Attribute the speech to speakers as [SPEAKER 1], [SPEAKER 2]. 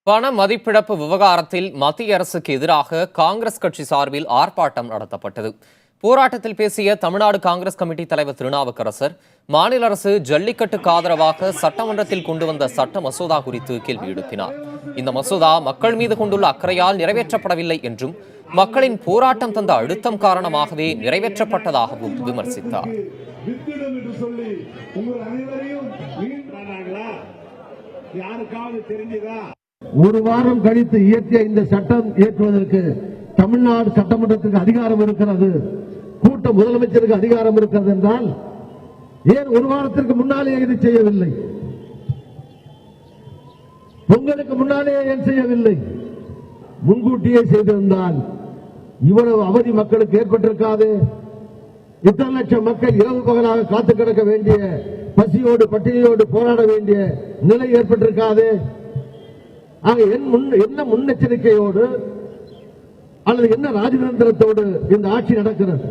[SPEAKER 1] பண மதிப்பிழப்பு விவகாரத்தில் மத்திய அரசுக்கு எதிராக காங்கிரஸ் கட்சி சார்பில் ஆர்ப்பாட்டம் நடத்தப்பட்டது. போராட்டத்தில் பேசிய தமிழ்நாடு காங்கிரஸ் கமிட்டி தலைவர் திருநாவுக்கரசர், மாநில அரசு ஜல்லிக்கட்டுக்கு ஆதரவாக சட்டமன்றத்தில் கொண்டு வந்த சட்ட மசோதா குறித்து கேள்வி எழுப்பினார். இந்த மசோதா மக்கள் மீது கொண்டுள்ள அக்கறையால் நிறைவேற்றப்படவில்லை என்றும், மக்களின் போராட்டம் தந்த அழுத்தம் காரணமாகவே நிறைவேற்றப்பட்டதாகவும் விமர்சித்தார்.
[SPEAKER 2] ஒரு வாரம் கழித்து இயற்றிய இந்த சட்டம் இயற்றுவதற்கு தமிழ்நாடு சட்டமன்றத்திற்கு அதிகாரம் இருக்கிறது, கூட்ட முதலமைச்சருக்கு அதிகாரம் இருக்கிறது என்றால் ஏன் ஒரு வாரத்திற்கு முன்னாலே இது செய்யவில்லை? பொங்கலுக்கு முன்னாலே ஏன் செய்யவில்லை? முன்கூட்டியே செய்திருந்தால் இவ்வளவு அவதி மக்களுக்கு ஏற்பட்டிருக்காது. இத்தனை லட்சம் மக்கள் இரவு பகலாக காத்து கிடக்க வேண்டிய, பசியோடு பட்டினியோடு போராட வேண்டிய நிலை ஏற்பட்டிருக்காது. என்ன முன்னெச்சரிக்கையோடு அல்லது என்ன ராஜதந்திரத்தோடு இந்த ஆட்சி நடக்கிறது?